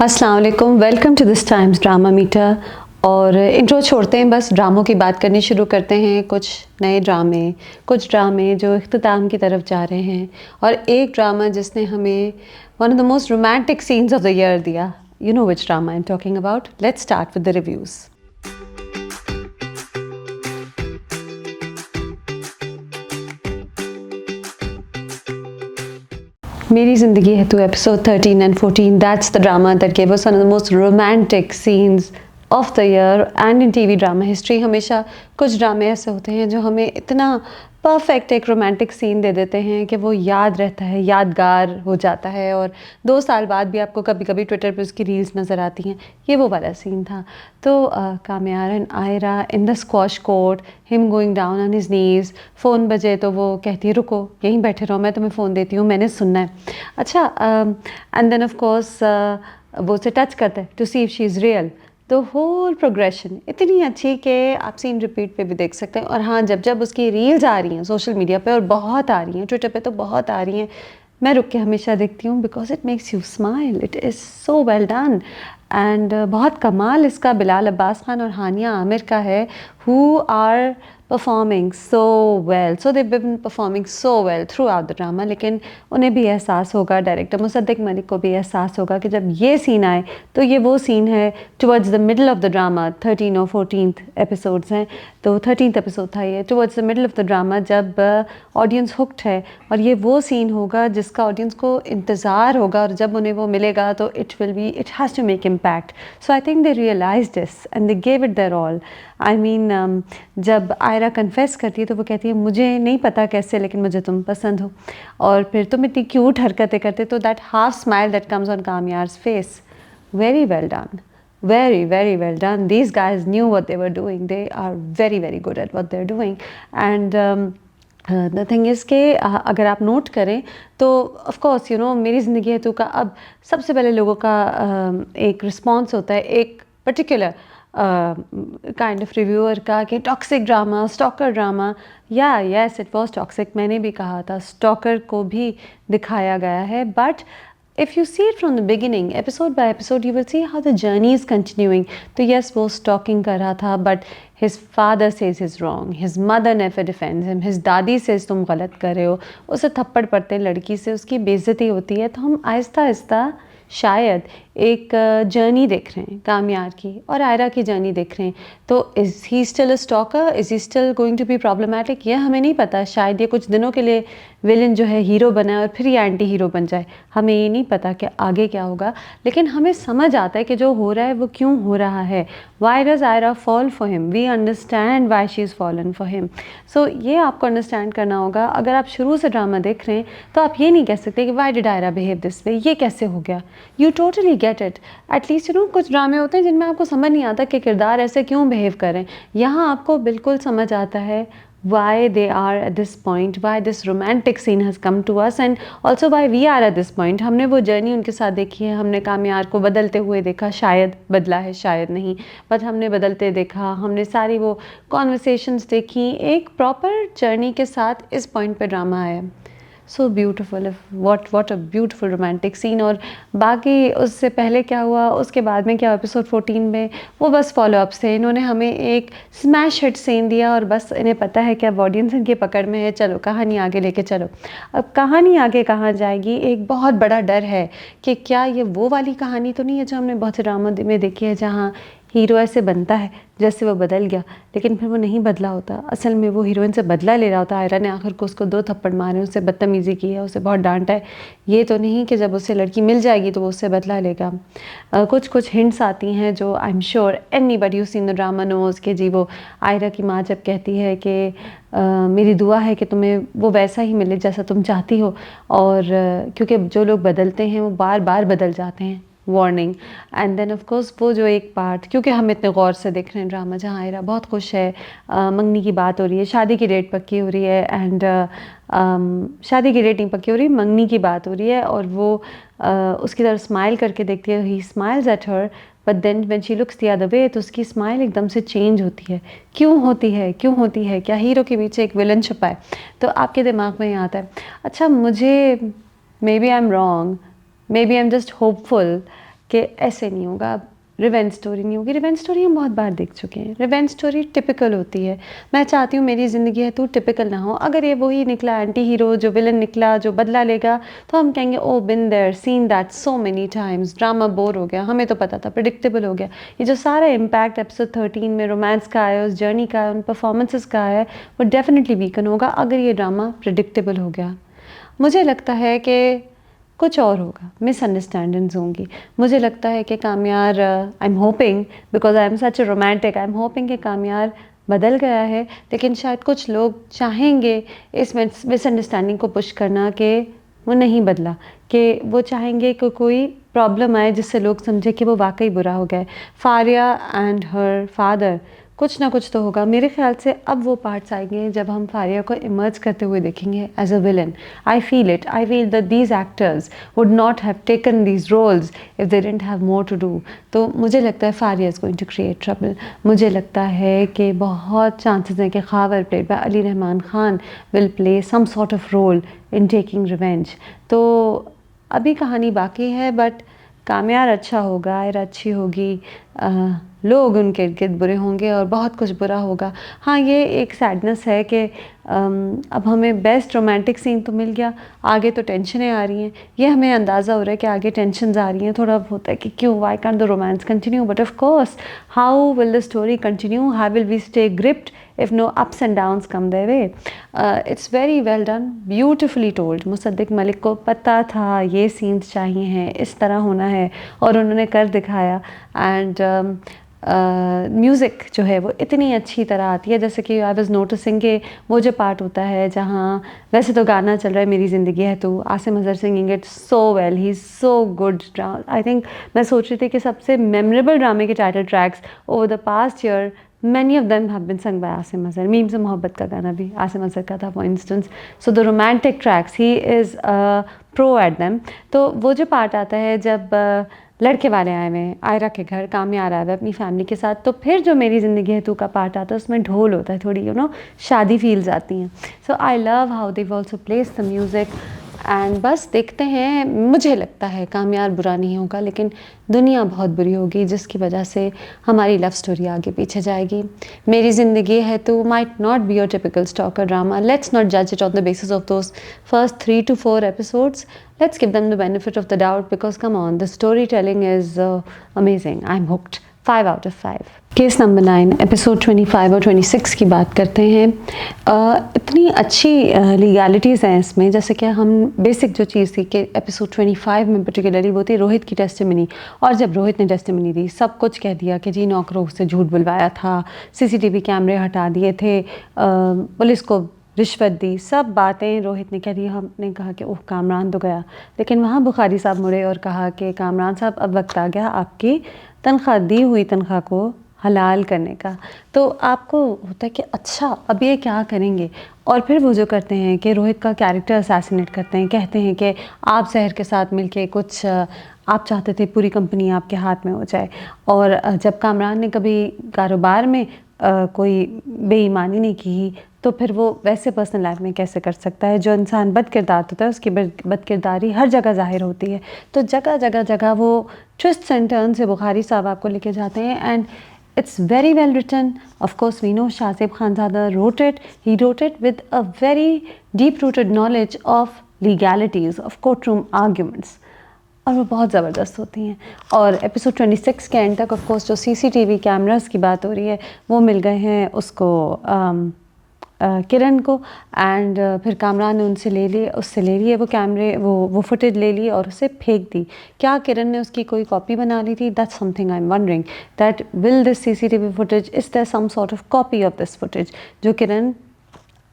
अस्सलाम वालेकुम, welcome to this Times drama meter. और इंट्रो छोड़ते हैं, बस ड्रामों की बात करनी शुरू करते हैं। कुछ नए कुछ ड्रामे जो इख्तिताम की तरफ जा रहे हैं, और एक ड्रामा जिसने हमें one of the most romantic scenes of the year दिया। You know which drama I am talking about. Let's start with the reviews. Meri Zindagi Hai Tu episode 13 and 14, that's the drama that gave us one of the most romantic scenes of the year and in TV drama history. हमेशा कुछ ड्रामे ऐसे होते हैं जो हमें इतना perfect एक रोमांटिक सीन दे देते हैं कि वो याद रहता है, यादगार हो जाता है, और 2 साल बाद भी आपको कभी कभी ट्विटर पे उसकी रील्स नज़र आती हैं। ये वो वाला सीन था। तो Kamyar and Aaira in the squash court, him going down on his knees. Phone बजे तो वो कहती है रुको यहीं बैठे रहो, मैं तुम्हें फ़ोन देती हूँ, मैंने सुनना है। अच्छा, एंड देन ऑफ कोर्स वो उसे टच करता है to see if she is real. तो होल प्रोग्रेशन इतनी अच्छी कि आप सीन रिपीट पे भी देख सकते हैं। और हाँ, जब जब उसकी रील्स आ रही हैं सोशल मीडिया पे, और बहुत आ रही हैं ट्विटर पे, तो बहुत आ रही हैं, मैं रुक के हमेशा देखती हूँ because it makes you smile. It is so well done and बहुत कमाल इसका बिलाल अब्बास खान और हानिया आमिर का है, who are performing so well. So they been performing so well throughout the drama. लेकिन उन्हें भी एहसास होगा, डायरेक्टर मुसद्दिक मलिक को भी एहसास होगा कि जब ये सीन आए तो ये वो सीन है towards the middle of the drama. 13 और 14 एपिसोड्स हैं, तो 13th एपिसोड था ये, towards the middle of the drama, जब ऑडियंस हुक्ड है। और ये वो सीन होगा जिसका ऑडियंस को इंतज़ार होगा, और जब उन्हें वो मिलेगा तो it has to make impact. So I think they realise this and they gave it their all. I mean, जब आयरा कन्फेस करती है तो वो कहती है मुझे नहीं पता कैसे, लेकिन मुझे तुम पसंद हो, और फिर तुम इतनी क्यूट हरकतें करते, तो that half smile that comes on Kamyar's face, very well done, very very well done. These guys knew what they were doing. They are very very good at what they're doing. And the thing is के अगर आप note करें तो of course you know मेरी ज़िंदगी है तू का अब सबसे पहले लोगों का एक रिस्पॉन्स होता है एक पर्टिकुलर काइंड ऑफ रिव्यूअर का कि टॉक्सिक ड्रामा, स्टॉकर ड्रामा। या यस, इट वॉज टॉक्सिक। मैंने भी कहा था, स्टॉकर को भी दिखाया गया है, but if you see it from the beginning, episode by episode, you will see how the journey is continuing. तो yes, वो stalking कर रहा था, but his father says he's wrong, his mother never defends him, his दादी says तुम गलत कर रहे हो, उसे थप्पड़ पड़ते हैं लड़की से, उसकी बेइज्जती होती है। तो हम आहिस्ता आहिस्ता शायद एक जर्नी देख रहे हैं कामयार की और आयरा की जर्नी देख रहे हैं। तो is he still a stalker, is he still going to be problematic, यह हमें नहीं पता। शायद ये कुछ दिनों के लिए विलन जो है हीरो बना है और फिर ये एंटी हीरो बन जाए, हमें ये नहीं पता कि आगे क्या होगा। लेकिन हमें समझ आता है कि जो हो रहा है वो क्यों हो रहा है। Why does Aaira fall for him, we understand why she is fallen for him. So ये आपको अंडरस्टैंड करना होगा। अगर आप शुरू से ड्रामा देख रहे हैं तो आप ये नहीं कह सकते कि why did Aira behave this way, ये कैसे हो गया। You totally get it. At least you know कुछ ड्रामे होते हैं जिनमें आपको समझ नहीं आता कि किरदार ऐसे क्यों बिहेव करें। यहाँ आपको बिल्कुल समझ आता है why they are at this point, why this romantic scene has come to us, and also why we are at this point. हमने वो जर्नी उनके साथ देखी है, हमने कामयार को बदलते हुए देखा, शायद बदला है शायद नहीं, बट हमने बदलते देखा, हमने सारी वो कॉन्वर्सेशंस देखी। एक प्रॉपर जर्नी के साथ इस पॉइंट पे ड्रामा आया। So beautiful, what a beautiful romantic scene. और बाकी उससे पहले क्या हुआ, उसके बाद में क्या हुआ एपिसोड 14 में, वो बस फॉलोअप्स थे। इन्होंने हमें एक स्मैश हिट सीन दिया और बस इन्हें पता है कि अब ऑडियंस इनकी पकड़ में है, चलो कहानी आगे लेके चलो। अब कहानी आगे कहाँ जाएगी, एक बहुत बड़ा डर है कि क्या ये वो वाली कहानी तो नहीं है जो हमने बहुत से ड्रामा में देखी है, जहाँ हीरो ऐसे बनता है जैसे वो बदल गया, लेकिन फिर वो नहीं बदला होता। असल में वो हीरोइन से बदला ले रहा होता। आयरा ने आखिर को उसको 2 थप्पड़ मारे, उससे बदतमीज़ी की है, उसे बहुत डांटा है। ये तो नहीं कि जब उसे लड़की मिल जाएगी तो वो उससे बदला लेगा। कुछ कुछ हिंट्स आती हैं जो I am sure anybody who seen the drama knows कि जी वो आयरा की माँ जब कहती है कि मेरी दुआ है कि तुम्हें वो वैसा ही मिले जैसा तुम चाहती हो, और क्योंकि जो लोग बदलते हैं वो बार बार बदल जाते हैं, warning. And then of course वो जो एक पार्ट, क्योंकि हम इतने गौर से देख रहे हैं ड्रामा, जहाँ आयरा बहुत खुश है, मंगनी की बात हो रही है, शादी की डेट पक्की हो रही है, एंड शादी की डेट नहीं पक्की हो रही, मंगनी की बात हो रही है, और वो उसकी तरफ स्माइल करके देखती है, he smiles at her, but then when she looks the other way तो उसकी स्माइल एकदम से चेंज होती है। क्यों होती है, क्यों होती है? क्या हीरो के पीछे एक विलन छुपा है? तो आपके दिमाग में ये आता है। अच्छा, मुझे maybe I am wrong, maybe I am just hopeful कि ऐसे नहीं होगा, अब रिवेंज स्टोरी नहीं होगी। रिवेंज स्टोरी हम बहुत बार देख चुके हैं। रिवेंज स्टोरी टिपिकल होती है। मैं चाहती हूँ मेरी ज़िंदगी है तो टिपिकल ना हो। अगर ये वही निकला एंटी हीरो, जो विलन निकला, जो बदला लेगा, तो हम कहेंगे oh been there seen that so many times, drama bore हो गया, हमें तो पता था, प्रिडिक्टेबल हो गया। ये जो सारा इम्पैक्ट एपिसोड 13 में रोमांस का आया, उस जर्नी का, उन परफॉर्मेंसेस का आया, वो डेफिनेटली वीकन होगा अगर ये ड्रामा प्रिडिक्टेबल हो गया। मुझे लगता है कि कुछ और होगा, मिसअंडरस्टैंडिंग्स होंगी। मुझे लगता है कि Kamyar, I am hoping, because I am such a romantic, I am hoping कि कामयार बदल गया है, लेकिन शायद कुछ लोग चाहेंगे इस मिसअंडरस्टैंडिंग को पुश करना कि वो नहीं बदला, कि वो चाहेंगे कि कोई प्रॉब्लम आए जिससे लोग समझे कि वो वाकई बुरा हो गया है। फारिया एंड हर फादर, कुछ ना कुछ तो होगा। मेरे ख्याल से अब वो पार्ट्स आएंगे जब हम फारिया को इमर्ज करते हुए देखेंगे as a villain. I feel it, I feel that these actors would not have taken these roles if they didn't have more to do. तो मुझे लगता है Faria is going to create trouble. मुझे लगता है कि बहुत चांसेस हैं कि Khawar, played by Ali Rahman Khan, will play some sort of role in taking revenge. तो अभी कहानी बाकी है, बट कामयार अच्छा होगा, आयरा अच्छी होगी, लोग उनके इर्द गिर्द बुरे होंगे और बहुत कुछ बुरा होगा। हाँ, ये एक सैडनेस है कि अब हमें बेस्ट रोमांटिक सीन तो मिल गया, आगे तो टेंशनें आ रही हैं। ये हमें अंदाज़ा हो रहा है कि आगे टेंशन्स आ रही हैं। थोड़ा होता है कि क्यों, why can't the romance continue, but of course how will the story continue, how will we stay gripped if no ups and downs come their way. It's very well done, beautifully told. Mossadegh Malik को पता था ये scenes चाहिए हैं, इस तरह होना है, और उन्होंने कर दिखाया। एंड म्यूज़िक जो है वो इतनी अच्छी तरह आती है, जैसे कि आई वाज नोटिसिंग कि वो जो पार्ट होता है जहाँ वैसे तो गाना चल रहा है मेरी ज़िंदगी है तो, Asim Azhar singing it so well, he is so good. I think मैं सोच रही थी कि सबसे मेमोरेबल ड्रामे के title tracks over the past year, many of them have been sung by Asim Azhar. Meme से मोहब्बत का गाना भी आसिम अज़हर का था, for instance. So the romantic tracks, he is pro at them. तो वो जो पार्ट आता है जब लड़के वाले आए हुए हैं आयरा के घर, कामयार आया हुआ है अपनी फैमिली के साथ, तो फिर जो मेरी ज़िंदगी है तू का पार्ट आता है, उसमें ढोल होता है, थोड़ी शादी फील्स आती हैं। So I love how they've also place the music. And बस देखते हैं, मुझे लगता है कामयार बुरा नहीं होगा, लेकिन दुनिया बहुत बुरी होगी जिसकी वजह से हमारी लव स्टोरी आगे पीछे जाएगी। मेरी Zindagi Hai Tu might not be your typical stalker drama. Let's not जज it on the basis of those first 3 to 4 episodes. Let's give them the benefit of the doubt, because come on, the storytelling is amazing. I'm hooked. 5 out of 5. Case number 9, episode 25 और 26 की बात करते हैं। इतनी अच्छी legalities हैं इसमें, जैसे कि हम बेसिक जो चीज़ थी कि एपिसोड 25 में पर्टिकुलरली वो थी रोहित की टेस्टिमनी। और जब रोहित ने टेस्टिमनी दी, सब कुछ कह दिया कि जी नौकरों से झूठ बुलवाया था, सीसीटीवी कैमरे हटा दिए थे, पुलिस को रिश्वत दी, सब बातें रोहित ने कह दी। हमने कहा कि ओह कामरान तो गया, लेकिन वहाँ बुखारी साहब मुड़े और कहा कि कामरान साहब अब वक्त आ गया आपकी तनख्वाह, दी हुई तनख्वाह को हलाल करने का। तो आपको होता है कि अच्छा अब ये क्या करेंगे, और फिर वो जो करते हैं कि रोहित का कैरेक्टर असैसिनेट करते हैं, कहते हैं कि आप शहर के साथ मिलके कुछ आप चाहते थे पूरी कंपनी आपके हाथ में हो जाए। और जब कामरान ने कभी कारोबार में कोई बेईमानी नहीं की, तो फिर वो वैसे पर्सनल लाइफ में कैसे कर सकता है। जो इंसान बदकिरदार होता है उसकी बदकिरदारी हर जगह ज़ाहिर होती है। तो जगह जगह जगह वो ट्विस्ट एंड टर्न से बुखारी साहब आपको लेके जाते हैं, and it's very well written. Of course, we know Shahzeb Khanzada wrote it. He wrote it with a very deep-rooted knowledge of legalities, of courtroom arguments. और वो बहुत ज़बरदस्त होती हैं। और एपिसोड 26 के एंड तक ऑफ कोर्स जो सीसीटीवी कैमरास की बात हो रही है वो मिल गए हैं उसको किरण को, एंड फिर कामरान ने उससे ले लिए वो कैमरे, वो फुटेज ले ली और उसे फेंक दी। क्या किरण ने उसकी कोई कॉपी बना ली थी? That's something I am wondering, that will this CCTV footage, is there some sort of copy of this footage जो किरण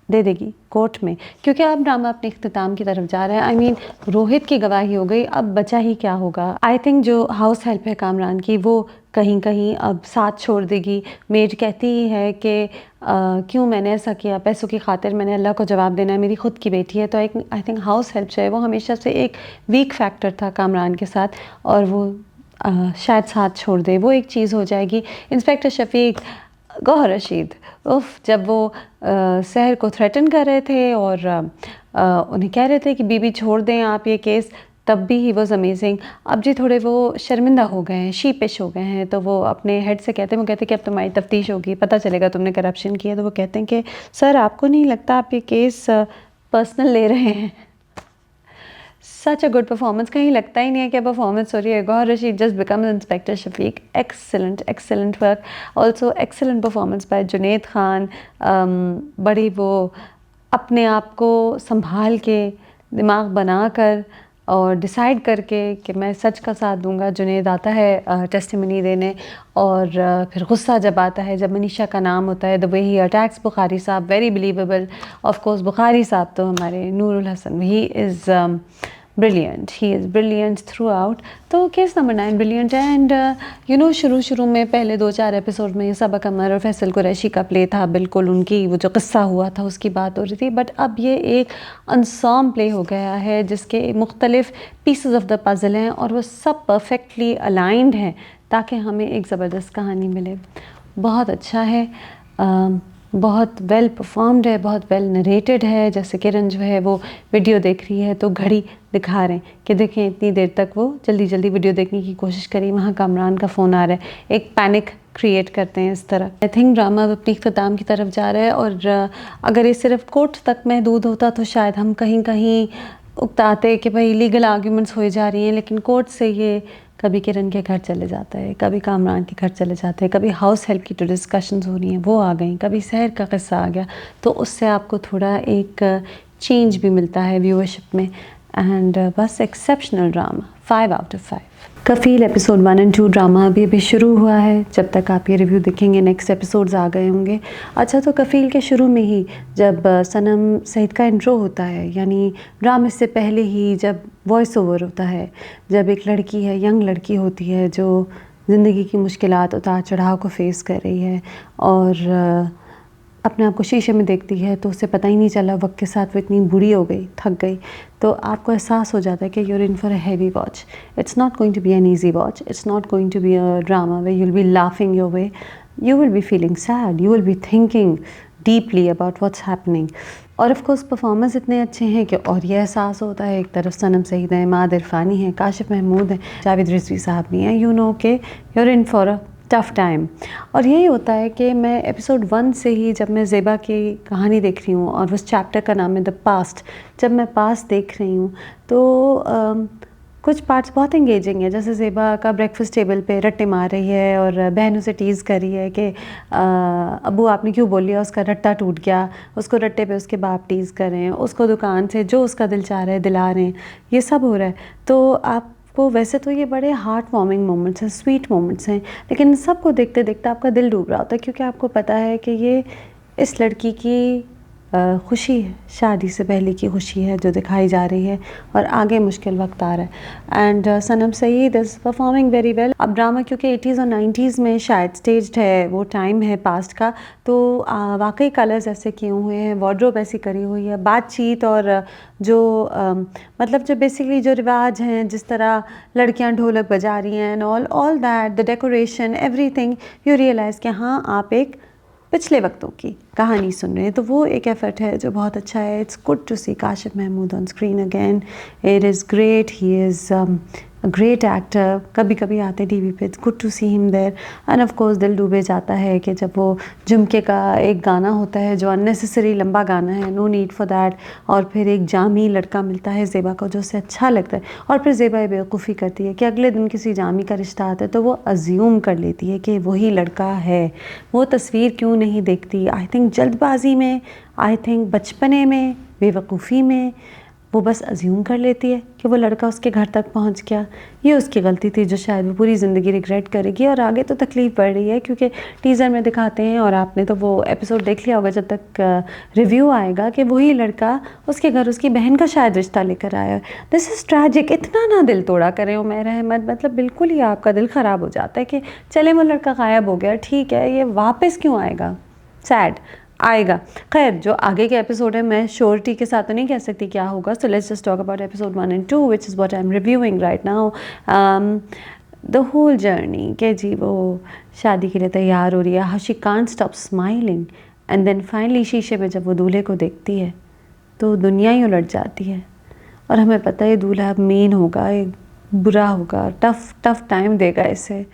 दे देगी कोर्ट में, क्योंकि अब ड्रामा अपने इख्तिताम की तरफ जा रहा है। आई मीन रोहित की गवाही हो गई, अब बचा ही क्या होगा। आई थिंक जो हाउस हेल्प है कामरान की, वो कहीं कहीं अब साथ छोड़ देगी। मेड कहती ही है कि क्यों मैंने ऐसा किया, पैसों की खातिर मैंने अल्लाह को जवाब देना है, मेरी खुद की बेटी है। तो आई थिंक हाउस हेल्प जो है वो हमेशा से एक वीक फैक्टर था कामरान के साथ, और वो शायद साथ छोड़ दे, वो एक चीज़ हो जाएगी। इंस्पेक्टर शफीक, गौहर रशीद, उफ, जब वो सहर को थ्रेटन कर रहे थे और उन्हें कह रहे थे कि बीबी छोड़ दें आप ये केस, तब भी ही वॉज अमेजिंग। अब जी थोड़े वो शर्मिंदा हो गए हैं, शीपिश हो गए हैं, तो वो अपने हेड से कहते हैं, वो कहते हैं कि अब तुम्हारी तफ्तीश होगी, पता चलेगा तुमने करप्शन किया। तो वो कहते हैं कि सर आपको नहीं लगता आप ये केस पर्सनल ले रहे हैं। सच अ गुड परफॉर्मेंस, कहीं लगता ही नहीं है कि परफॉर्मेंस हो रही है। Gauhar Rasheed just become inspector Shafiq, excellent work, also excellent performance by Junaid Khan. बड़ी वो अपने आप को संभाल के, दिमाग बना कर और डिसाइड करके कि मैं सच का साथ दूंगा। जुनैद आता है टेस्टिमनी देने, और फिर गुस्सा जब आता है, जब मनीषा का नाम होता है, the way he attacks Bukhari Sahab, very believable. Of course Bukhari Sahab तो हमारे Noorul Hasan, he is brilliant, he is brilliant throughout. तो केस नंबर 9 ब्रिलियंट है। एंड यू नो शुरू में पहले 2-4 एपिसोड में सबा कमर और फैसल कुरैशी का प्ले था, बिल्कुल उनकी वो जो किस्सा हुआ था उसकी बात हो रही थी। बट अब ये एक अनसॉम प्ले हो गया है जिसके मुख्तलिफ पीसेस ऑफ द पज़ल हैं और वो सब परफेक्टली अलाइंड हैं ताकि हमें एक ज़बरदस्त कहानी मिले। बहुत अच्छा है, बहुत वेल परफॉर्म्ड है, बहुत वेल नरेटेड है। जैसे किरण जो है वो वीडियो देख रही है तो घड़ी दिखा रहे हैं कि देखें इतनी देर तक वो जल्दी वीडियो देखने की कोशिश करी, वहाँ कामरान का फ़ोन आ रहा है, एक पैनिक क्रिएट करते हैं इस तरह। आई थिंक ड्रामा अब अपनी इख्तिताम की तरफ जा रहा है, और अगर ये सिर्फ कोर्ट तक महदूद होता तो शायद हम कहीं कहीं उकताते कि भाई लीगल आर्ग्यूमेंट्स हो जा रही हैं, लेकिन कोर्ट से ये कभी किरण के घर चले जाता है, कभी कामरान के घर चले जाते हैं, कभी हाउस हेल्प की जो डिस्कशंस हो रही हैं वो आ गई, कभी शहर का किस्सा आ गया, तो उससे आपको थोड़ा एक चेंज भी मिलता है व्यूअरशिप में। एंड बस exceptional drama, 5 out of 5। Kafeel episode 1 और 2 ड्रामा अभी शुरू हुआ है। जब तक आप ये रिव्यू देखेंगे नेक्स्ट एपिसोड्स आ गए होंगे। अच्छा, तो कफ़ील के शुरू में ही जब सनम सईद का इंट्रो होता है, यानी ड्रामे से पहले ही जब वॉइस ओवर होता है, जब एक लड़की है, यंग लड़की होती है जो ज़िंदगी की मुश्किलात उतार चढ़ाव को फेस कर रही है और अपने आप को शीशे में देखती है तो उसे पता ही नहीं चला वक्त के साथ वो इतनी बूढ़ी हो गई, थक गई, तो आपको एहसास हो जाता है कि your in for a heavy watch. It's not going to be an easy watch, it's not going to be a drama way you will be laughing your way, you will be feeling sad, you will be thinking deeply about what's happening. और of course performance इतने अच्छे हैं कि और ये एहसास होता है, एक तरफ सनम सईद है, माद इरफानी है, काशिफ महमूद है, जावेद रिजवी साहब भी हैं, यू नो के your in for a tough time. और यही होता है कि मैं एपिसोड 1 से ही जब मैं ज़ेबा की कहानी देख रही हूँ और उस चैप्टर का नाम है द पास्ट, जब मैं पास्ट देख रही हूँ तो कुछ पार्ट्स बहुत एंगेजिंग है। जैसे ज़ेबा का ब्रेकफास्ट टेबल पे रट्टे मार रही है और बहन उसे टीज़ कर रही है कि अबू आपने क्यों बोल लिया, उसका रट्टा टूट गया, उसको रट्टे पे उसके बाप टीज़ कर रहे हैं, उसको दुकान से जो उसका दिल चाह रहा है दिला रहे हैं, ये सब हो रहा है। तो आप को वैसे तो ये बड़े हार्ट वार्मिंग मोमेंट्स हैं, स्वीट मोमेंट्स हैं, लेकिन सबको देखते देखते आपका दिल डूब रहा होता है क्योंकि आपको पता है कि ये इस लड़की की खुशी है, शादी से पहले की खुशी है जो दिखाई जा रही है और आगे मुश्किल वक्त आ रहा है। And Sanam Saeed is performing very well. अब ड्रामा क्योंकि 80s और 90s में शायद स्टेज्ड है, वो टाइम है पास्ट का, तो वाकई कलर्स ऐसे किए हुए हैं, वार्डरोब ऐसी करी हुई है, बातचीत और जो मतलब जो बेसिकली जो रिवाज हैं, जिस तरह लड़कियां ढोलक बजा रही हैं and all that, the decoration, everything, you realise कि हाँ आप एक पिछले वक्तों की कहानी सुन रहे हैं। तो वो एक एफर्ट है जो बहुत अच्छा है। It's good to see Kashif Mahmood on screen again, it is great, he is a great actor. कभी कभी आते टीवी पे, it's good to see him there. And of course दिल डूबे जाता है कि जब वो झुमके का एक गाना होता है जो अननेसेसरी लंबा गाना है, नो नीड फॉर दैट, और फिर एक जामी लड़का मिलता है ज़ेबा को जो उसे अच्छा लगता है, और फिर ज़ेबा बेवकूफ़ी करती है कि अगले दिन किसी जामी का रिश्ता आता है तो वो अज्यूम कर लेती है कि वही लड़का है। वो तस्वीर क्यों नहीं देखती? आई थिंक जल्दबाजी में, आई थिंक बचपने में, बेवकूफ़ी में वो बस अज्यूम कर लेती है कि वो लड़का उसके घर तक पहुंच गया। ये उसकी गलती थी जो शायद वो पूरी ज़िंदगी रिग्रेट करेगी, और आगे तो तकलीफ़ बढ़ रही है क्योंकि टीज़र में दिखाते हैं, और आपने तो वो एपिसोड देख लिया होगा जब तक रिव्यू आएगा, कि वही लड़का उसके घर उसकी बहन का शायद रिश्ता लेकर आया है। This is tragic. इतना ना दिल तोड़ा करें उमैर अहमद, मतलब बिल्कुल ही आपका दिल ख़राब हो जाता है कि चले वो लड़का गायब हो गया, ठीक है, ये वापस क्यों आएगा? सैड आएगा। खैर, जो आगे के एपिसोड है मैं श्योरिटी के साथ तो नहीं कह सकती क्या होगा, so let's just talk about episode 1 and 2 which is what I am reviewing right now. The whole journey के जी वो शादी के लिए तैयार हो रही है, how she can't stop smiling, and then finally शीशे में जब वो दूल्हे को देखती है तो दुनिया ही उलट जाती है। और हमें पता है ये दूल्हा मेन होगा, ये बुरा होगा, टफ टाइम देगा इसे.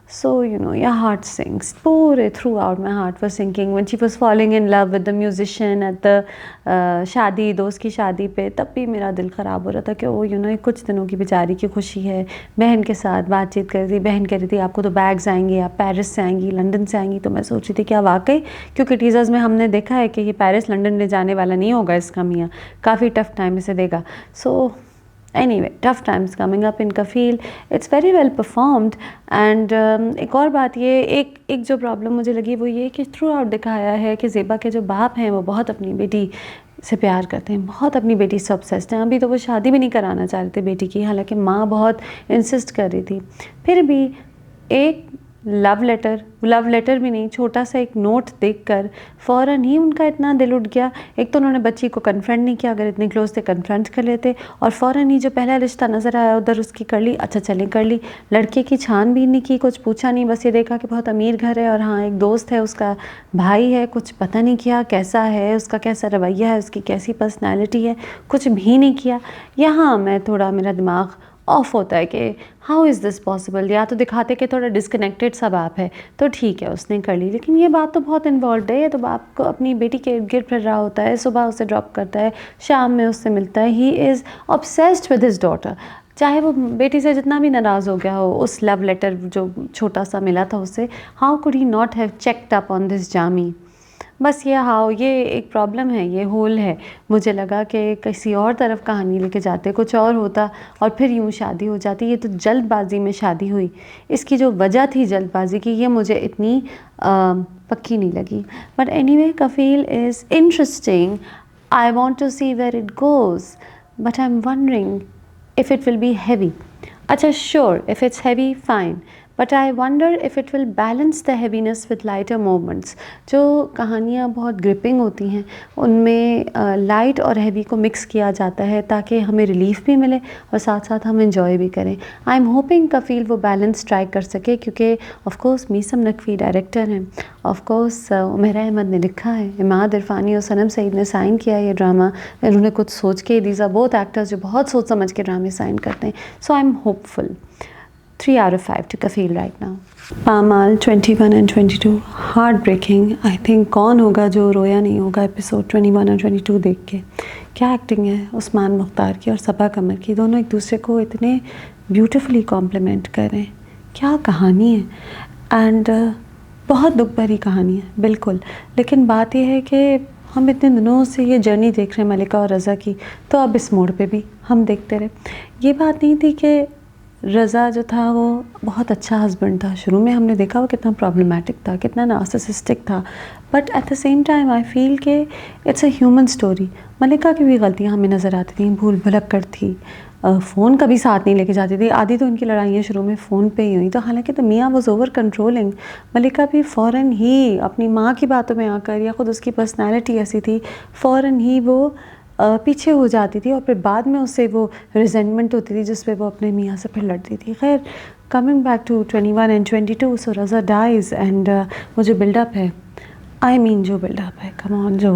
So, your heart sinks. पूरे throughout my heart was sinking when she was falling in love with the musician at the शादी, दोस्त की शादी पे. तब भी मेरा दिल ख़राब हो रहा था कि ओ कुछ दिनों की बेचारी की खुशी है. बहन के साथ बातचीत कर रही थी, बहन कह रही थी आपको तो बैग्स आएंगे, आप पेरिस से आएंगी, लंदन से आएंगी. तो मैं सोच रही थी क्या वाकई, क्योंकि टीज़र्स में हमने देखा है कि ये पेरिस लंदन ले जाने वाला नहीं होगा इसका मियाँ, काफ़ी टफ टाइम इसे देगा. सो anyway, tough times coming up in Kafil. It's very well performed. And एक और बात ये, एक जो प्रॉब्लम मुझे लगी वो ये कि थ्रू आउट दिखाया है कि ज़ेबा के जो बाप हैं वो बहुत अपनी बेटी से प्यार करते हैं, बहुत अपनी बेटी से ऑब्सेस्ड हैं. अभी तो वो शादी भी नहीं कराना चाह रहे थे बेटी की, हालांकि माँ बहुत इंसिस्ट कर रही थी. फिर भी एक लव लेटर भी नहीं, छोटा सा एक नोट देखकर फ़ौरन ही उनका इतना दिल उठ गया. एक तो उन्होंने बच्ची को कन्फ्रंट नहीं किया, अगर इतने क्लोज थे कन्फ्रंट कर लेते. और फ़ौरन ही जो पहला रिश्ता नज़र आया उधर उसकी कर ली. अच्छा चलें कर ली. लड़के की छानबीन नहीं की, कुछ पूछा नहीं, बस ये देखा कि बहुत अमीर घर है और हाँ एक दोस्त है, उसका भाई है, कुछ पता नहीं किया कैसा है, उसका कैसा रवैया है, उसकी कैसी पर्सनैलिटी है, कुछ भी नहीं किया. यहाँ मैं थोड़ा, मेरा दिमाग ऑफ होता है कि हाउ इज़ दिस पॉसिबल. या तो दिखाते कि थोड़ा डिस्कनेक्टेड सा बाप है तो ठीक है उसने कर ली, लेकिन ये बात तो बहुत इन्वॉल्व है. ये तो बाप को अपनी बेटी के इर्द गिर्द फिर रहा होता है, सुबह उसे ड्रॉप करता है, शाम में उससे मिलता है. He is obsessed with his daughter. चाहे वो बेटी से जितना भी नाराज़ हो गया हो उस लव लेटर जो छोटा सा मिला था उससे, how could he not have checked up on this Jami. बस ये एक प्रॉब्लम है, ये होल है. मुझे लगा कि किसी और तरफ कहानी लेके जाते, कुछ और होता और फिर यूँ शादी हो जाती. ये तो जल्दबाजी में शादी हुई. इसकी जो वजह थी जल्दबाजी की, ये मुझे इतनी पक्की नहीं लगी. But anyway, Kafeel is interesting. I want to see where it goes, but I am wondering if it will be heavy. अच्छा sure, if it's heavy fine, but I wonder if it will balance the heaviness with lighter moments. जो कहानियाँ बहुत gripping होती हैं उनमें light और heavy को mix किया जाता है ताकि हमें रिलीफ भी मिले और साथ साथ हम इंजॉय भी करें. आई एम होपिंग कफील वो बैलेंस ट्राई कर सके, क्योंकि of course Meesam Naqvi director हैं, ऑफ कोर्स उमैरा अहमद ने लिखा है, इमाद इरफानी और सनम सईद ने साइन किया है ये ड्रामा. उन्होंने कुछ सोच के, दीज आर बोथ एक्टर्स जो बहुत सोच समझ के ड्रामे साइन करते हैं. So I am hopeful. 3 out of 5 to Kafil right now. Pamal 21 and 22 heartbreaking. I think कौन होगा जो रोया नहीं होगा एपिसोड 21 और 22 देख के. क्या एक्टिंग है उस्मान मुख्तार की और सबा कमर की, दोनों एक दूसरे को इतने ब्यूटीफुली कॉम्प्लीमेंट कर रहे हैं. क्या कहानी है. एंड बहुत दुख भरी कहानी है बिल्कुल. लेकिन बात यह है कि हम इतने दिनों से ये जर्नी देख रहे हैं मलिका और रज़ा की, तो अब इस मोड़ पे भी हम देखते रहे. ये बात नहीं थी कि रज़ा जो था वो बहुत अच्छा हस्बैंड था. शुरू में हमने देखा वो कितना प्रॉब्लमेटिक था, कितना नार्सिसिस्टिक था. But at the same time I feel कि इट्स अ ह्यूमन स्टोरी. मलिका की भी गलतियाँ हमें नज़र आती थी, भूल भुलक्कड़ थी, फ़ोन कभी साथ नहीं लेके जाती थी. आधी तो उनकी लड़ाइयाँ शुरू में फ़ोन पे ही हुई. तो हालांकि तो मियाँ वॉज ओवर कंट्रोलिंग. मलिका भी फ़ौरन ही अपनी माँ की बातों में आकर, या ख़ुद उसकी पर्सनैलिटी ऐसी थी, फ़ौरन ही वो पीछे हो जाती थी और फिर बाद में उससे वो रिजेंटमेंट होती थी जिस पे वो अपने मियाँ से फिर लड़ती थी. खैर, coming back to 21 and 22, so Raza dies and वो जो बिल्डअप है, जो बिल्डअप है, कम ऑन, जो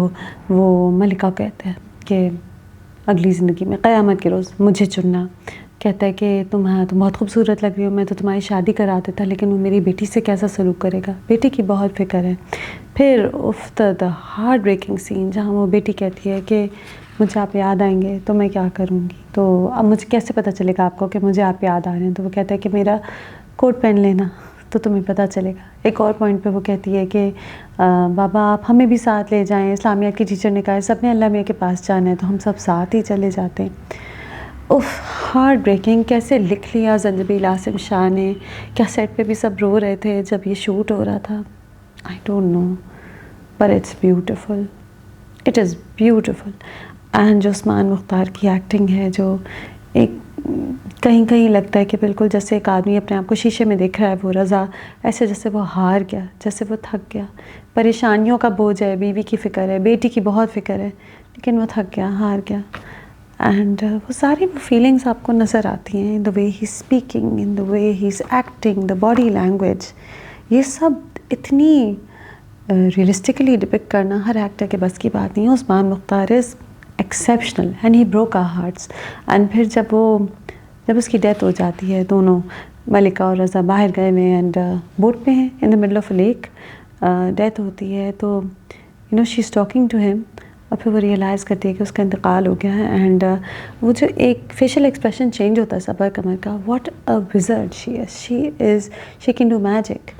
वो मलिका कहते हैं कि अगली ज़िंदगी में क़यामत के रोज़ मुझे चुनना. कहता है कि तुम बहुत खूबसूरत लग रही हो, मैं तो तुम्हारी शादी करा देता, लेकिन वो मेरी बेटी से कैसा सलूक करेगा. बेटी की बहुत फ़िक्र है. फिर उफ द हार्ट ब्रेकिंग सीन जहाँ वो बेटी कहती है कि मुझे आप याद आएंगे तो मैं क्या करूँगी, तो अब मुझे कैसे पता चलेगा आपको कि मुझे आप याद आ रहे हैं. तो वो कहता है कि मेरा कोट पहन लेना तो तुम्हें पता चलेगा. एक और पॉइंट पे वो कहती है कि बाबा आप हमें भी साथ ले जाएं. इस्लामिया की टीचर ने कहा है सब ने अल्लाह मियाँ के पास जाना है, तो हम सब साथ ही चले जाते हैं. उफ, हार्ट ब्रेकिंग. कैसे लिख लिया ज़ंजबील आसिम शाह ने. क्या सेट पे भी सब रो रहे थे जब ये शूट हो रहा था. I don't know, but it's beautiful. It is beautiful. And जो उस्मान मुख्तार की एक्टिंग है, जो एक कहीं कहीं लगता है कि बिल्कुल जैसे एक आदमी अपने आप को शीशे में देख रहा है, वो रज़ा ऐसे जैसे वो हार गया, जैसे वो थक गया. परेशानियों का बोझ है, बीवी की फ़िक्र है, बेटी की बहुत फ़िक्र है, लेकिन वो थक गया, हार गया. एंड वो सारी वो फीलिंग्स आपको नज़र आती हैं in the way he is speaking, in the way he is acting, the body language. ये सब इतनी रियलिस्टिकली डिपिक्ट करना हर एक्टर के बस की बात नहीं है. Usman Mukhtar is exceptional and he broke our hearts. And फिर जब उसकी डेथ हो जाती है, दोनों मलिका और रज़ा बाहर गए हुए एंड बोट पे हैं in the middle of a lake, death होती है, तो you know she is talking to him, और फिर वो रियलाइज़ करती है कि उसका इंतकाल हो गया है। एंड वो जो एक फेशियल एक्सप्रेशन चेंज होता है सबा कमर का, what a wizard she can do magic.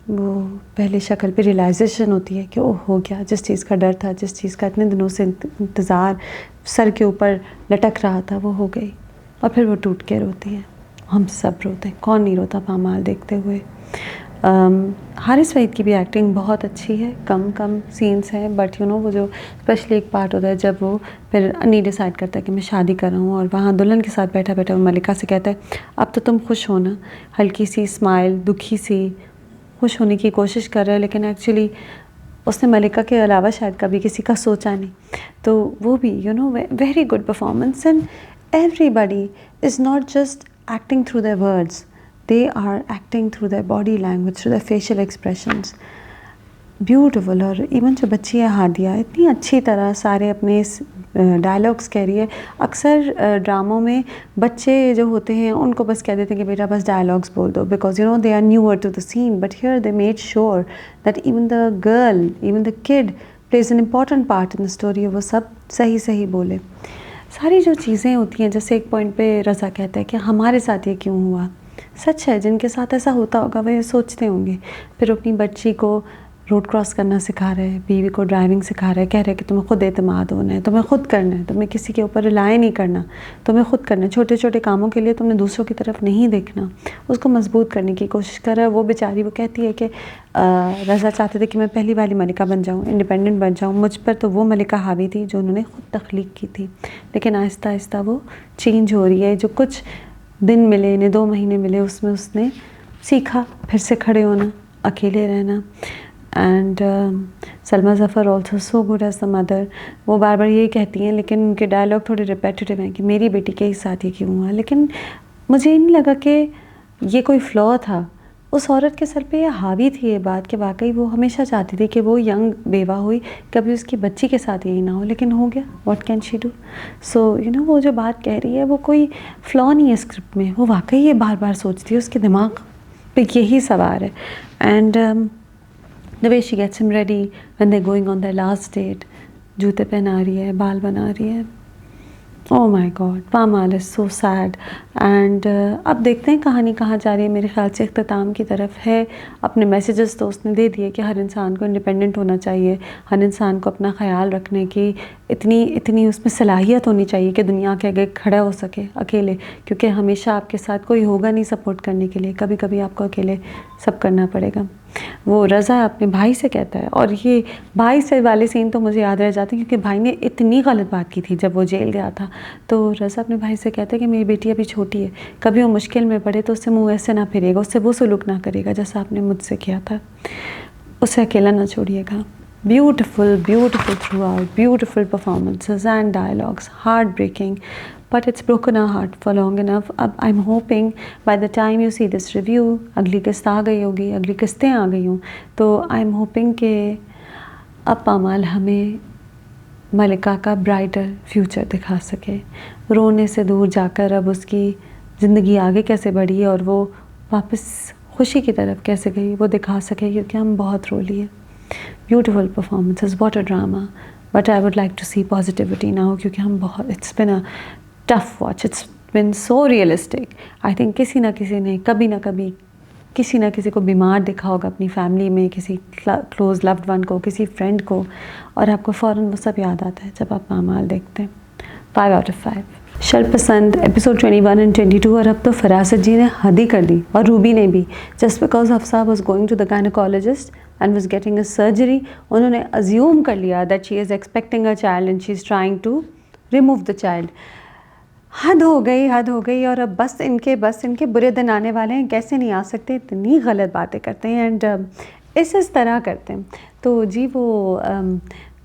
वो पहले शक्ल पे रियलाइजेशन होती है कि ओह हो गया, जिस चीज़ का डर था, जिस चीज़ का इतने दिनों से इंतज़ार सर के ऊपर लटक रहा था, वो हो गई। और फिर वो टूट के रोती है। हम सब रोते हैं, कौन नहीं रोता पामाल देखते हुए। हारिस वहीद की भी एक्टिंग बहुत अच्छी है, कम सीन्स हैं, बट यू नो वो जो स्पेशली एक पार्ट होता है जब वो फिर अन्नी डिसाइड करता है कि मैं शादी कर रहा हूँ, और वहाँ दुल्हन के साथ बैठा बैठा वो मलिका से कहता है अब तो तुम खुश हो ना, हल्की सी स्माइल, दुखी सी, खुश होने की कोशिश कर रहा है, लेकिन एक्चुअली उसने मलिका के अलावा शायद कभी किसी का सोचा नहीं। तो वो भी you know very good performance. And everybody is not just acting through their words, they are acting through their body language, through their facial expressions. Beautiful. और इवन जो बच्ची है हादिया, इतनी अच्छी तरह सारे अपने डायलॉग्स कह रही है। अक्सर ड्रामों में बच्चे जो होते हैं उनको बस कह देते हैं कि बेटा बस डायलॉग्स बोल दो, because you know they are newer to the scene, but here they made sure that even the girl, even the kid plays an important part in the story. वो सब सही सही बोले। सारी जो चीज़ें होती हैं, जैसे एक पॉइंट पे रज़ा कहता है कि हमारे साथ ये क्यों हुआ, सच है जिनके साथ ऐसा होता होगा वो ये सोचते होंगे। फिर अपनी बच्ची को रोड क्रॉस करना सिखा रहे हैं, बीवी को ड्राइविंग सिखा रहे हैं, कह रहे हैं कि तुम्हें खुद एतमाद होना है, तुम्हें खुद करना है, तुम्हें किसी के ऊपर रिलाय नहीं करना, तुम्हें खुद करना है, छोटे छोटे कामों के लिए तुमने दूसरों की तरफ नहीं देखना। उसको मजबूत करने की कोशिश कर रहा है। वो बेचारी वो कहती है कि रज़ा चाहते थे कि मैं पहली वाली मलिका बन जाऊँ, इंडिपेंडेंट बन जाऊँ, मुझ पर तो वो मलिका हावी थी जो उन्होंने खुद तख्लीक की थी, लेकिन आहिस्ता आहिस्ता वो चेंज हो रही है। जो कुछ दिन मिले, इन्हें 2 महीने मिले, उसमें उसने सीखा फिर से खड़े होना, अकेले रहना। And Salma Zafar also so good as the mother. वो बार बार यही कहती हैं, लेकिन उनके डायलॉग थोड़े रिपीटेटिव हैं कि मेरी बेटी के ही साथ ये क्यों हुआ। लेकिन मुझे ये नहीं लगा कि ये कोई फ्लॉ था। उस औरत के सर पे ये हावी थी ये बात कि वाकई वो हमेशा चाहती थी कि वो यंग बेवा हुई, कभी उसकी बच्ची के साथ यही ना हो, लेकिन हो गया। What can she do. So you no वो जो बात कह रही है वो कोई फ्लॉ नहीं है स्क्रिप्ट में, वो वाकई ये बार बार सोचती है, उसके दिमाग पे यही सवार है। And the way she gets him ready when they're going on their last date, जूते पहना रही है, बाल बना रही है। Oh my god, Pamal is so sad. And अब देखते हैं कहानी कहाँ जा रही है। मेरे ख्याल से इख्तिताम की तरफ है। अपने मैसेजेस तो उसने दे दिए कि हर इंसान को इंडिपेंडेंट होना चाहिए, हर इंसान को अपना ख्याल रखने की इतनी उसमें सलाहियत होनी चाहिए कि दुनिया के आगे खड़ा हो सके अकेले, क्योंकि हमेशा आपके साथ कोई होगा नहीं सपोर्ट करने के लिए, कभी कभी आपको अकेले सब करना पड़ेगा। वो रज़ा अपने भाई से कहता है, और ये भाई से वाले सीन तो मुझे याद रह जाते हैं क्योंकि भाई ने इतनी गलत बात की थी जब वो जेल गया था। तो रज़ा अपने भाई से कहता है कि मेरी बेटी अभी छोटी है, कभी वो मुश्किल में पड़े तो उससे मुँह ऐसे ना फिरेगा, उससे वो सलूक ना करेगा जैसा आपने मुझसे किया था, उसे अकेला ना छोड़िएगा। Beautiful throughout, beautiful performances and dialogues, heart breaking, but it's broken our heart for long enough. अब I'm hoping by the time you see this review अगली किस्त आ गई होगी, अगली किस्तें आ गई हों, तो I'm hoping कि अब पामाल हमें मलिका का ब्राइटर फ्यूचर दिखा सके, रोने से दूर जाकर अब उसकी ज़िंदगी आगे कैसे बढ़ी और वो वापस खुशी की तरफ कैसे गई वो दिखा सके, क्योंकि हम बहुत रो लिए। Beautiful performances, what a drama, but I would like to see positivity now, क्योंकि हम बहुत, it's been a tough watch, it's been so realistic. I think किसी ना किसी ने कभी ना कभी किसी ना किसी को बीमार देखा होगा अपनी फैमिली में, किसी क्लोज लव्ड वन को, किसी फ्रेंड को, और आपको फ़ौरन वो सब याद आता है जब आप पामाल देखते हैं। 5 out of 5। Sharpasand episode 21 and 22। और अब तो फरासत जी ने हद ही कर दी, और रूबी ने भी। Just because Hafsa was going to the gynaecologist and was getting a surgery, उन्होंने अज्यूम कर लिया that she is expecting a child and she is trying to remove the child. हद हो गई। और अब बस इनके बुरे दिन आने वाले हैं, कैसे नहीं आ सकते, इतनी गलत बातें करते हैं एंड इस तरह करते हैं। तो जी वो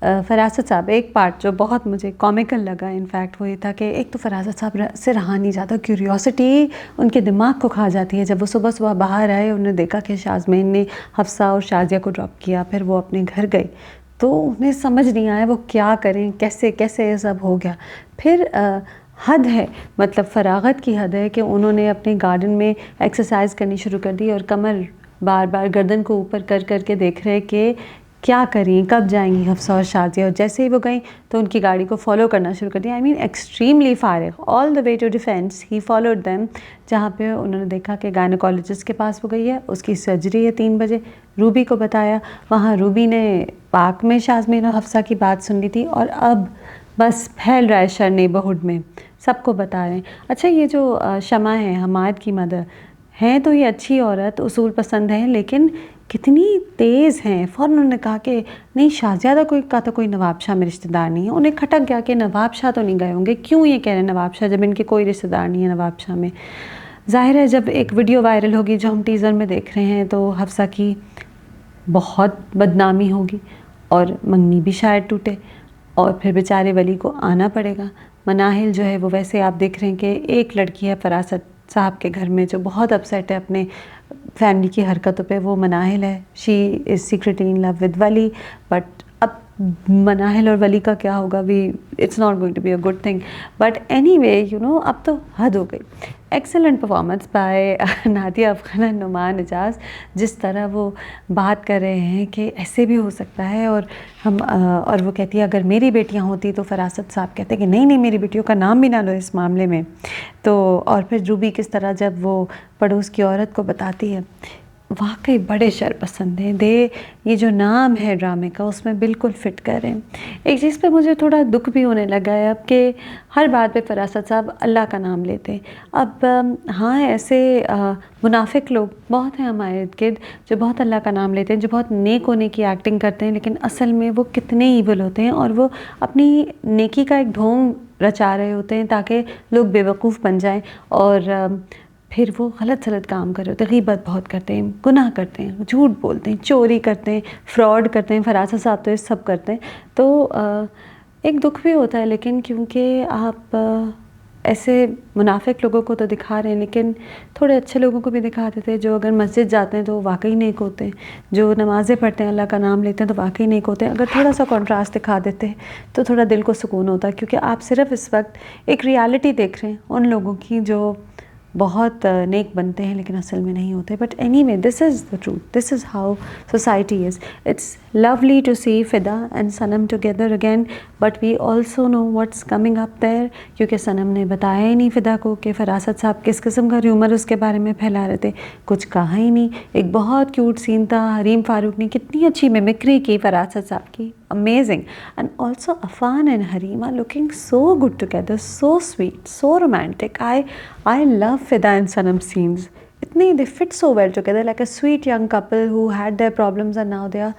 फरासत साहब, एक पार्ट जो बहुत मुझे कॉमिकल लगा इनफैक्ट वो ये था कि एक तो फरासत साहब से रहा नहीं जाता, क्यूरियोसिटी उनके दिमाग को खा जाती है। जब वो सुबह सुबह बाहर आए, उन्होंने देखा कि शाज़मेन ने हफ्सा और शाजिया को ड्रॉप किया, फिर वो अपने घर गए, तो उन्हें समझ नहीं आया वो क्या करें, कैसे कैसे ये सब हो गया। फिर हद है, मतलब फरागत की हद है कि उन्होंने अपने गार्डन में एक्सरसाइज करनी शुरू कर दी और कमर बार बार गर्दन को ऊपर कर कर के देख रहे कि क्या करें, कब जाएंगी हफ्सा और शाजिया। और जैसे ही वो गई तो उनकी गाड़ी को फॉलो करना शुरू कर दिया। आई मीन एक्सट्रीमली फारिग, all the way to defence he followed them, जहाँ पे उन्होंने देखा कि गायनोकोलॉजिस्ट के पास वो गई है, उसकी सर्जरी है 3 बजे। रूबी को बताया, वहाँ रूबी ने पार्क में शाज़मीन और हफ्सा की बात सुन ली थी और अब बस फैल रहा है शर नेबरहुड में, सबको बता रहे हैं। अच्छा, ये जो शमा है हमाद की मदर हैं, तो ये अच्छी औरत, उसूल पसंद है, लेकिन कितनी तेज़ हैं। फ़ौरन उन्होंने कहा कि नहीं, शाहज़ादा का तो कोई नवाब शाह में रिश्तेदार नहीं है। उन्हें खटक गया कि नवाब शाह तो नहीं गए होंगे, क्यों ये कह रहे हैं नवाब शाह, जब इनके कोई रिश्तेदार नहीं है नवाब शाह में। ज़ाहिर है जब एक वीडियो वायरल होगी जो हम टीज़र में देख रहे हैं, तो हफ्सा की बहुत बदनामी होगी और मंगनी भी शायद टूटे और फिर बेचारे वली को आना पड़ेगा। मनाहिल जो है वो, वैसे आप देख रहे हैं कि एक लड़की है फरासत साहब के घर में जो बहुत अपसेट है अपने फैमिली की हरकतों पे, वो मनाहिल है। She is secretly in love with Wali, but अब मनाहिल और वली का क्या होगा, we it's not going to be a good thing. But anyway you know, अब तो हद हो गई। Excellent performance by Nadia Afghan and Noman Ejaz. जिस तरह वो बात कर रहे हैं कि ऐसे भी हो सकता है, और और वो कहती है अगर मेरी बेटियां होती तो फरासत साहब कहते कि नहीं नहीं, मेरी बेटियों का नाम भी ना लो इस मामले में। तो और फिर रूबी किस तरह जब वो पड़ोस की औरत को बताती है, वाकई बड़े शरपसंद हैं दे। ये जो नाम है ड्रामे का उसमें बिल्कुल फिट कर रहे हैं। एक चीज़ पे मुझे थोड़ा दुख भी होने लगा है अब कि हर बात पे फरासत साहब अल्लाह का नाम लेते हैं। अब हाँ, ऐसे मुनाफिक लोग बहुत हैं हमारे इर्द गिर्द जो बहुत अल्लाह का नाम लेते हैं, जो बहुत नेक होने की एक्टिंग करते हैं, लेकिन असल में वो कितने ईविल होते हैं और वो अपनी नेकी का एक ढोंग रचा रहे होते हैं ताकि लोग बेवकूफ़ बन जाएं और फिर वो गलत सलत काम कर रहे होते हैं। गीबत बहुत करते हैं, गुनाह करते हैं, झूठ बोलते हैं, चोरी करते हैं, फ्रॉड करते हैं। फरासत साहब तो ये सब करते हैं। तो एक दुख भी होता है, लेकिन क्योंकि आप ऐसे मुनाफिक लोगों को तो दिखा रहे हैं, लेकिन थोड़े अच्छे लोगों को भी दिखा देते हैं जो अगर मस्जिद जाते हैं तो वाकई नेक होते हैं, जो नमाज़ें पढ़ते हैं, अल्लाह का नाम लेते हैं तो वाकई नेक होते हैं। अगर थोड़ा सा कॉन्ट्रास्ट दिखा देते हैं तो थोड़ा दिल को सुकून होता है, क्योंकि आप सिर्फ इस वक्त एक रियलिटी देख रहे हैं उन लोगों की जो बहुत नेक बनते हैं लेकिन असल में नहीं होते। But anyway, this is the truth, this is how society is. It's lovely to see Fida and Sanam together again, but we also know what's coming up there, क्योंकि सनम ने बताया ही नहीं फिदा को कि फरासत साहब किस किस्म का र्यूमर उसके बारे में फैला रहे थे। कुछ कहा ही नहीं। एक बहुत क्यूट सीन था, हरीम फारूक ने कितनी अच्छी मिमिक्री की फरासत साहब की, amazing. And also Afan and Harim are looking so good together, so sweet, so romantic. I love Fida and Sanam scenes. They fit so well together, like a sweet young couple who had their problems and now they are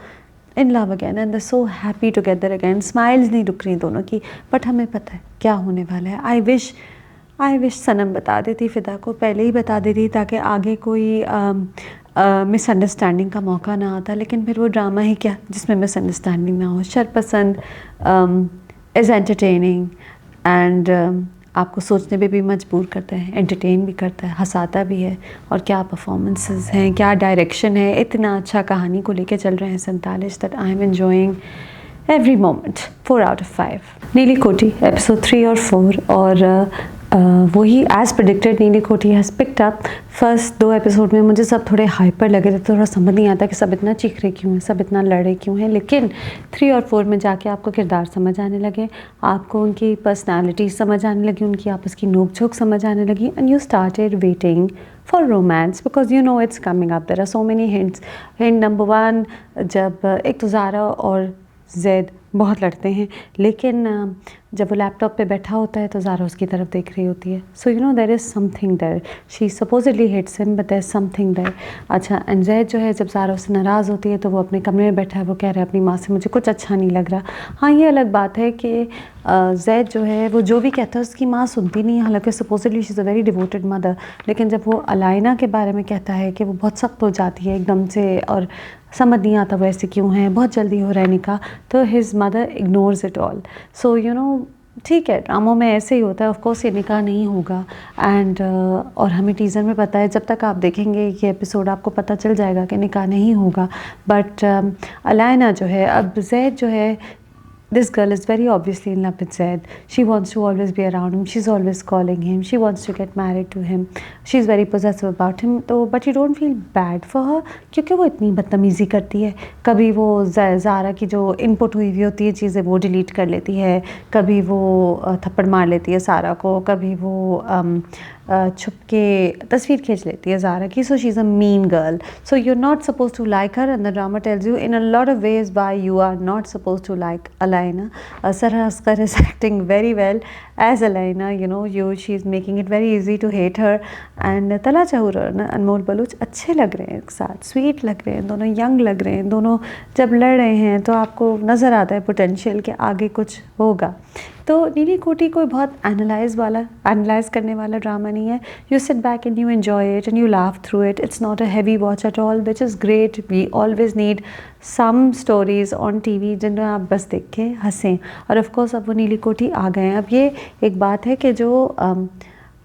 in love again and they're so happy together again. Smiles नहीं रुक रही दोनों की, but हमें पता है क्या होने वाला है। I wish सनम बता देती फिदा को, पहले ही बता देती ताकि आगे कोई मिसअंडरस्टैंडिंग का मौका ना आता। लेकिन फिर वो ड्रामा ही क्या जिसमें मिसअंडरस्टैंडिंग ना हो। शरपसंद इज़ एंटरटेनिंग एंड आपको सोचने पे भी मजबूर करता है, एंटरटेन भी करता है, हंसाता भी है। और क्या परफॉर्मेंसेस हैं, क्या डायरेक्शन है, इतना अच्छा कहानी को लेके चल रहे हैं 47 that I am enjoying every moment. 4 out of 5। नीली कोठी एपिसोड 3 और 4 और वही एज़ प्रेडिक्टेड नीली कोठी has picked up. First 2 episode में मुझे सब थोड़े हाइपर लगे थे, थोड़ा समझ नहीं आता कि सब इतना चीख रहे क्यों हैं, सब इतना लड़े क्यों हैं। लेकिन 3 और 4 में जाके आपको किरदार समझ आने लगे, आपको उनकी पर्सनालिटी समझ आने लगी, उनकी आपस की नोक झोंक समझ आने लगी and you started waiting for romance because you know it's coming up. There are so many hints. Hint number 1, जब एक तो ज़ारा और जैद बहुत लड़ते हैं, लेकिन जब वो लैपटॉप पे बैठा होता है तो ज़ारा उसकी तरफ देख रही होती है। So you know there is something there. She supposedly hits him but there is something there. अच्छा, एंड जैद जो है जब ज़ारा उससे नाराज़ होती है तो वो अपने कमरे में बैठा है, वो कह रहा है अपनी माँ से मुझे कुछ अच्छा नहीं लग रहा। हाँ, ये अलग बात है कि जैद जो है वो जो भी कहता है उसकी माँ सुनती नहीं है, हालांकि supposedly she is a very devoted mother. लेकिन जब वो अलाइना के बारे में कहता है कि वो बहुत सख्त हो जाती है एकदम से और समझ नहीं आता वो ऐसे क्यों है, बहुत जल्दी हो रहा है निकाह, तो his mother ignores it all. So you no ठीक है, ड्रामों में ऐसे ही होता है, ऑफ कोर्स ये निकाह नहीं होगा। एंड और हमें टीज़र में पता है, जब तक आप देखेंगे ये एपिसोड आपको पता चल जाएगा कि निकाह नहीं होगा। बट अलायना जो है, अब जैद जो है, this girl is very obviously in love with Zaid. She wants to always be around him. She's always calling him. She wants to get married to him. She's very possessive about him. तो but you don't feel bad for her क्योंकि वो इतनी बदतमीज़ी करती है। कभी वो ज़ारा की जो इनपुट हुई हुई होती है चीज़ें वो डिलीट कर लेती है, कभी वो थप्पड़ मार लेती है सारा को, कभी वो छुप के तस्वीर खींच लेती है ज़ारा की। So she is a mean girl, so you are not suppose to like her and the drama tells you in a lot of ways why you are not suppose to like Alaina. Sarah Askar is acting very well as Alaina. You know, she's making it very easy to hate her. And तला चहूर और अनमोल बलूच अच्छे लग रहे हैं एक साथ, sweet लग रहे हैं दोनों, यंग लग रहे हैं दोनों। जब लड़ रहे हैं तो आपको नज़र आता है पोटेंशियल के आगे कुछ होगा। तो नीली कोठी कोई बहुत एनालाइज करने वाला ड्रामा नहीं है। You sit back and you enjoy it and you laugh through it. It's not a heavy watch at all, which is great. We always need some stories on TV जिनमें आप बस देख के हंसें। और ऑफ कोर्स अब वो नीली कोठी आ गए हैं। अब ये एक बात है कि जो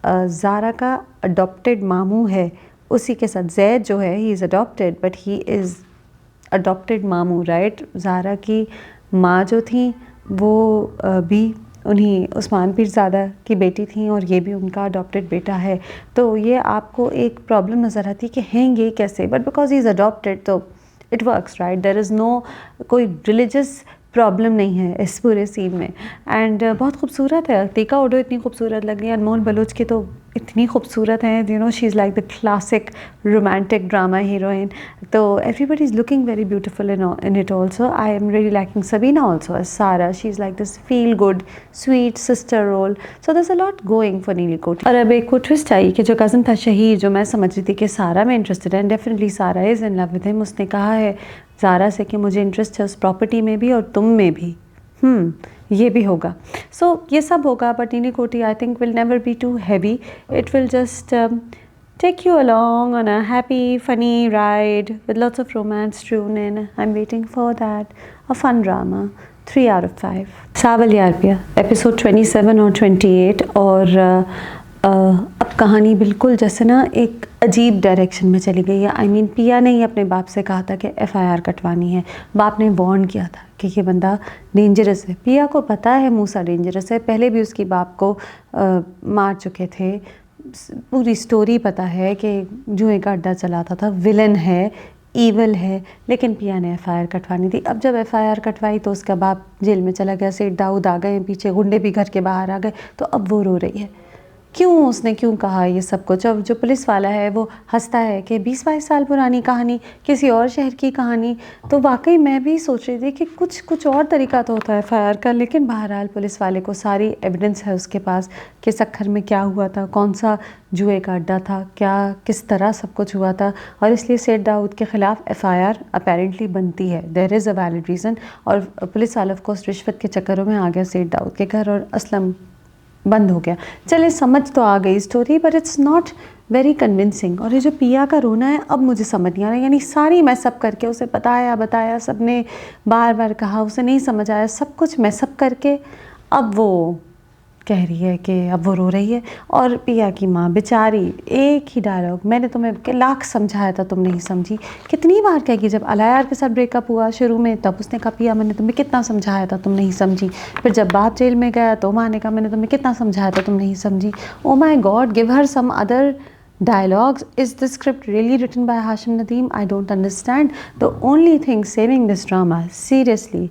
ज़ारा का अडॉप्टेड मामू है उसी के साथ जैद जो है, ही is adopted but he is adopted मामू, राइट। ज़ारा की माँ जो थी वो भी उन्हीं उस्मान पीरज़ादा की बेटी थी और ये भी उनका अडॉप्टेड बेटा है। तो ये आपको एक प्रॉब्लम नज़र आती है कि हैं ये कैसे, but because he is adopted तो it works, right. There is no कोई रिलीजियस प्रॉब्लम नहीं है इस पूरे सीन में। एंड बहुत खूबसूरत है। अतीका ओडो इतनी खूबसूरत लग रही है, अनमोल बलूच की तो इतनी खूबसूरत हैं, you know she is like the classic romantic drama heroine. तो everybody is looking very beautiful in it also. I am really liking Sabeena also as Sara. She is like this feel good sweet sister role. So there is a lot going for Neeli Kothi. और अब एक को twist आई कि जो cousin था शहीर, जो मैं समझ रही थी कि सारा में इंटरेस्टेड है, एंड डेफिनेटली सारा is in love with him. उसने कहा है ज़ारा से कि मुझे इंटरेस्ट है उस प्रॉपर्टी में भी और तुम में भी। ये भी होगा। सो ये सब होगा, but Neeli Kothi I think will never be too heavy. It will just take you along on a happy funny ride with lots of romance strewn in. I'm waiting for that. A fun drama. 3 out of 5. सावल यार पिया episode 27 और 28। और अब कहानी बिल्कुल जैसे ना एक अजीब डायरेक्शन में चली गई है। आई मीन पिया ने ही अपने बाप से कहा था कि FIR कटवानी है। बाप ने वार्न किया था कि ये बंदा डेंजरस है। पिया को पता है मूसा डेंजरस है, पहले भी उसकी बाप को मार चुके थे। पूरी स्टोरी पता है कि जुए का अड्डा चलाता था, विलन है, ईवल है, लेकिन पिया ने FIR कटवानी थी। अब जब FIR कटवाई तो उसका बाप जेल में चला गया, सेठ दाऊद आ गए, पीछे गुंडे भी घर के बाहर आ गए। तो अब वो रो रही है, क्यों उसने क्यों कहा ये सब कुछ। अब जो पुलिस वाला है वो हंसता है कि 20-22 साल पुरानी कहानी, किसी और शहर की कहानी। तो वाकई मैं भी सोच रही थी कि कुछ और तरीका तो होता है FIR का, लेकिन बहरहाल पुलिस वाले को सारी एविडेंस है उसके पास कि सक्खर में क्या हुआ था, कौन सा जुए का अड्डा था, क्या किस तरह सब कुछ हुआ था। और इसलिए सेठ दाऊद के ख़िलाफ़ FIR अपेरेंटली बनती है। There is a valid reason. और पुलिस वाला ऑफ कोर्स रिश्वत के चक्करों में आ गया सेठ दाऊद के घर और असलम बंद हो गया। चले समझ तो आ गई story, but it's not very convincing. और ये जो पिया का रोना है अब मुझे समझ नहीं आ रहा, यानी सारी मैसअप करके उसे बताया सबने बार बार कहा, उसे नहीं समझ आया, सब कुछ मैसअप करके अब वो कह रही है कि अब वो रो रही है। और पिया की माँ बेचारी, एक ही डायलॉग, मैंने तुम्हें लाख समझाया था तुम नहीं समझी। कितनी बार कहेगी। जब अलायार के साथ ब्रेकअप हुआ शुरू में तब उसने कहा पिया मैंने तुम्हें कितना समझाया था तुम नहीं समझी। फिर जब बाप जेल में गया तो माँ ने कहा मैंने तुम्हें कितना समझाया था तुम नहीं समझी। Oh my god, give her some other dialogues. Is this script really written by Hashim Nadeem? I don't understand. The only thing saving this drama seriously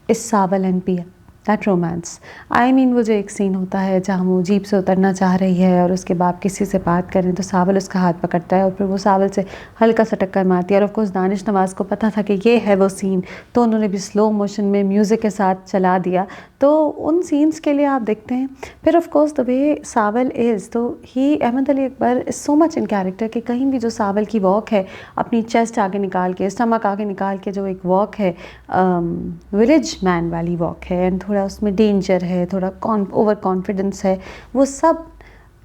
is Sawal and Pia. That romance. I mean वो जो एक scene होता है जहाँ वो jeep से उतरना चाह रही है और उसके बाप किसी से बात करें तो सावल उसका हाथ पकड़ता है और फिर वो सावल से हल्का सा टक्कर मारती है। और ऑफकोर्स दानिश नवाज़ को पता था कि ये है वो सीन, तो उन्होंने भी स्लो मोशन में म्यूज़िक के साथ चला दिया। तो उन सीन्स के लिए आप देखते हैं। फिर of course the way Sawal is, तो he Ahmed Ali Akbar is so much in character कि कहीं भी जो सावल की वॉक है, अपनी चेस्ट आगे निकाल के, स्टमक आगे निकाल के जो एक वॉक है, विलेज मैन वाली वॉक है, एंड थोड़ा उसमें डेंजर है, थोड़ा ओवर कॉन्फिडेंस है, वो सब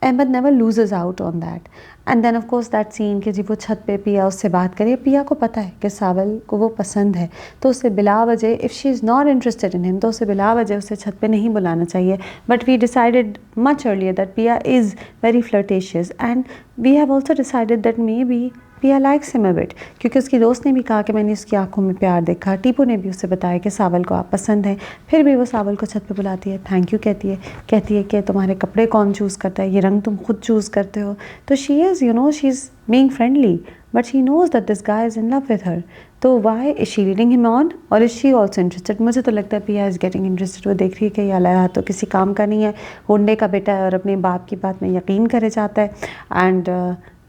Ahmed never loses out on that. And then of course that scene कि जी वो छत पे पिया उससे बात करे. पिया को पता है कि सावल को वो पसंद है, तो उसे बिला वजह, if she is not interested in him, तो उसे बिला वजह उसे छत पे नहीं बुलाना चाहिए. But we decided much earlier that Pia is very flirtatious, and we have also decided that maybe Pia likes him a bit, क्योंकि उसकी दोस्त ने भी कहा कि मैंने उसकी आंखों में प्यार देखा. टीपू ने भी उसे बताया कि सावल को आप पसंद हैं. फिर भी वो सावल को छत पे बुलाती है, थैंक यू कहती है कि तुम्हारे कपड़े कौन चूज़ करता है, ये रंग तुम खुद चूज़ करते हो. तो she is she is being friendly, but she knows that this guy is in love with her. तो why is she leading him on, और इज़ शी ऑल्सो इंटरेस्टेड? मुझे तो लगता है पिया इज़ गेटिंग इंटरेस्टेड. वो देख रही है कि ये अलाया तो किसी काम का नहीं है, होंडे का बेटा है और अपने बाप की बात में यकीन करे जाता है. एंड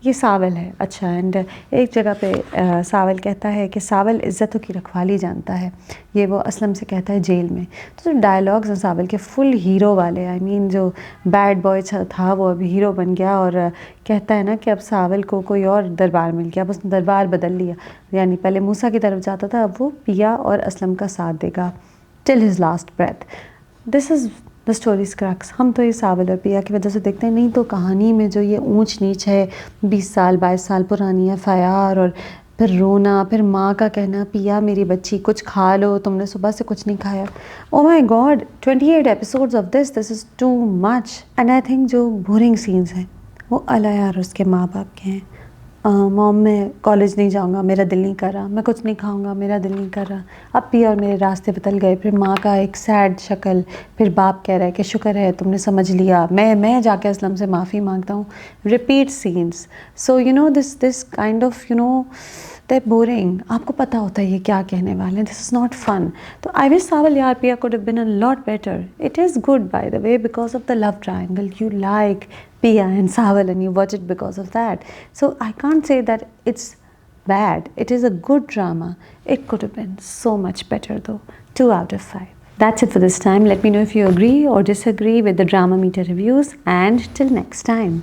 ये सावल है. अच्छा, एंड एक जगह पे सावल कहता है कि सावल इज़्ज़तों की रखवाली जानता है. ये वो असलम से कहता है जेल में. तो जो डायलॉग्स हैं सावल के फुल हीरो वाले, आई मीन जो बैड बॉय था वो अभी हीरो बन गया. और कहता है ना कि अब सावल को कोई और दरबार मिल गया, अब उसने दरबार बदल लिया. यानी पहले मूसा की तरफ जाता था, अब वो पिया और असलम का साथ देगा till his last breath. This is the story's crux. हम तो ये सावल और पिया की वजह से देखते हैं, नहीं तो कहानी में जो ये ऊंच नीच है, 20 साल 22 साल पुरानी FIR, और फिर रोना, फिर माँ का कहना पिया मेरी बच्ची कुछ खा लो, तुमने सुबह से कुछ नहीं खाया. Oh my god, 28 episodes of this is too much. And I think जो बोरिंग सीन्स हैं वो अलाया और उसके माँ बाप के हैं. मॉम मैं कॉलेज नहीं जाऊंगा, मेरा दिल नहीं कर रहा. मैं कुछ नहीं खाऊंगा, मेरा दिल नहीं कर रहा. अब पिया और मेरे रास्ते बदल गए. फिर माँ का एक सैड शक्ल. फिर बाप कह रहा है कि शुक्र है तुमने समझ लिया, मैं जाके असलम से माफ़ी मांगता हूँ. Repeat scenes. So this kind of they boring. आपको पता होता है ये क्या कहने वाले हैं. This is not fun. तो आई विश सावल यार Pia could have been a lot better. It is good by the way because of the love triangle. You like Pia and Saval and you watch it because of that. So I can't say that it's bad. It is a good drama. It could have been so much better though. 2 out of 5. That's it for this time. Let me know if you agree or disagree with the Drama Meter reviews, and till next time.